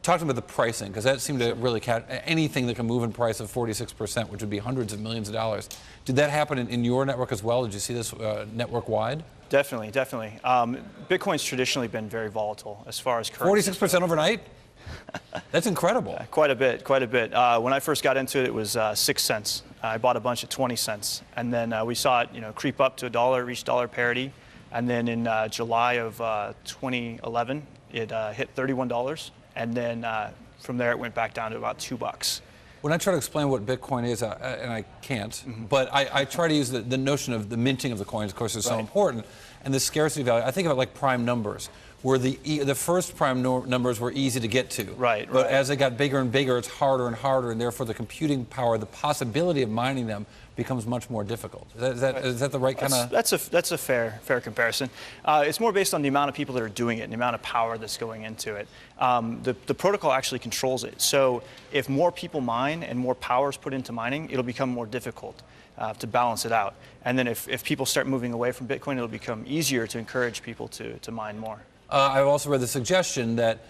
Talk to me about the pricing, because that seemed to really catch anything that can move in price of 46%, which would be hundreds of millions of dollars. Did that happen in your network as well? Did you see this network-wide? Definitely, definitely. Bitcoin's traditionally been very volatile as far as currency. 46% overnight? That's incredible. Quite a bit, quite a bit. When I first got into it, it was 6 cents. I bought a bunch at 20 cents. And then we saw it creep up to $1, reach dollar parity. And then in July of 2011, it hit $31. And then from there, it went back down to about $2. When I try to explain what Bitcoin is, and I can't, but I try to use the notion of the minting of the coins, of course, is so important, and the scarcity value. I think of it like prime numbers, where the first prime numbers were easy to get to. But as they got bigger and bigger, it's harder and harder, and therefore the computing power, the possibility of mining them, becomes much more difficult. Is that the right kind of? That's a fair comparison. It's more based on the amount of people that are doing it and the amount of power that's going into it. The protocol actually controls it. So if more people mine and more power is put into mining, it'll become more difficult to balance it out. And then if people start moving away from Bitcoin, it'll become easier to encourage people to mine more. I've also read the suggestion that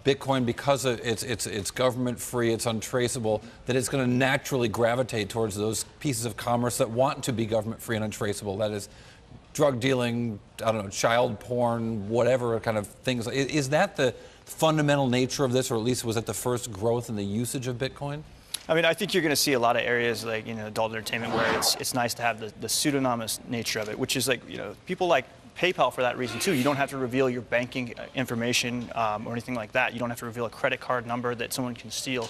Bitcoin, because it's government-free, it's untraceable, that it's going to naturally gravitate towards those pieces of commerce that want to be government-free and untraceable. That is, drug dealing, I don't know, child porn, whatever kind of things. Is that the fundamental nature of this, or at least was it the first growth in the usage of Bitcoin? I mean, I think you're going to see a lot of areas like adult entertainment where it's nice to have the pseudonymous nature of it, which is like people like PayPal for that reason too. You don't have to reveal your banking information or anything like that. You don't have to reveal a credit card number that someone can steal.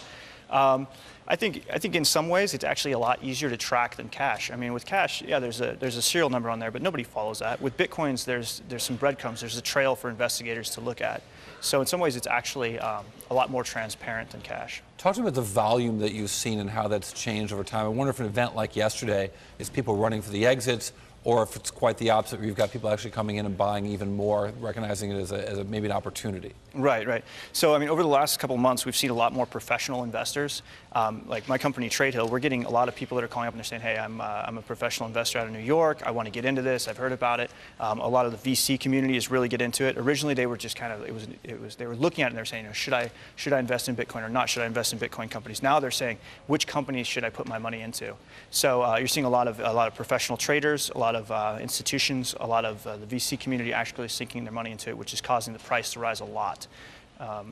I think in some ways it's actually a lot easier to track than cash. I mean, with cash, yeah, there's a serial number on there, but nobody follows that. With Bitcoins, there's some breadcrumbs. There's a trail for investigators to look at. So in some ways, it's actually a lot more transparent than cash. Talk to me about the volume that you've seen and how that's changed over time. I wonder if an event like yesterday is people running for the exits, or if it's quite the opposite, where you've got people actually coming in and buying even more, recognizing it as maybe an opportunity. Right. So, I mean, over the last couple of months, we've seen a lot more professional investors. Like my company, TradeHill, we're getting a lot of people that are calling up and they're saying, hey, I'm a professional investor out of New York. I want to get into this. I've heard about it. A lot of the VC community is really get into it. Originally, they were just kind of, they were looking at it and they're saying, should I invest in Bitcoin or not? Should I invest in Bitcoin companies? Now they're saying, which companies should I put my money into? So you're seeing a lot of professional traders, a lot of institutions, a lot of the VC community actually sinking their money into it, which is causing the price to rise a lot.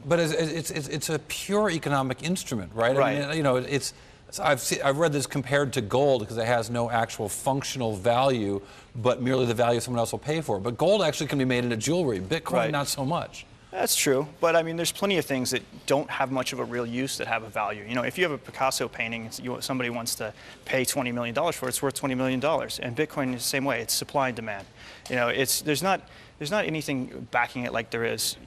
But it's a pure economic instrument, right? I mean, I've read this compared to gold because it has no actual functional value, but merely the value someone else will pay for. But gold actually can be made into jewelry. Bitcoin, not so much. That's true, but I mean, there's plenty of things that don't have much of a real use that have a value. If you have a Picasso painting, somebody wants to pay $20 million for it, it's worth $20 million. And Bitcoin is the same way. It's supply and demand. There's not anything backing it like there is,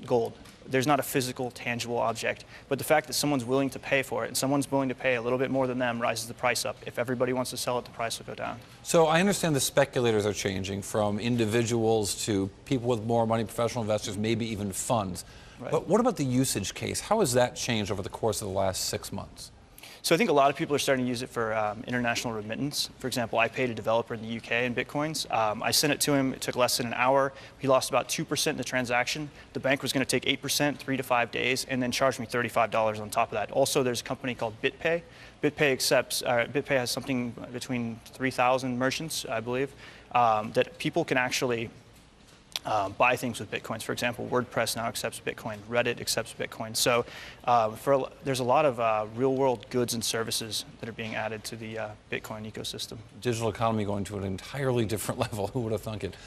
gold. There's not a physical, tangible object. But the fact that someone's willing to pay for it, and someone's willing to pay a little bit more than them, rises the price up. If everybody wants to sell it, the price will go down. So I understand the speculators are changing from individuals to people with more money, professional investors, maybe even funds. But what about the usage case? How has that changed over the course of the last 6 months? So I think a lot of people are starting to use it for international remittance. For example, I paid a developer in the UK in Bitcoins. I sent it to him. It took less than an hour. He lost about 2% in the transaction. The bank was going to take 8%, 3 to 5 days, and then charge me $35 on top of that. Also, there's a company called BitPay. BitPay has something between 3,000 merchants, I believe, that people can actually buy things with Bitcoins. For example, WordPress now accepts Bitcoin. Reddit accepts Bitcoin. So there's a lot of real-world goods and services that are being added to the Bitcoin ecosystem. Digital economy going to an entirely different level. Who would have thunk it?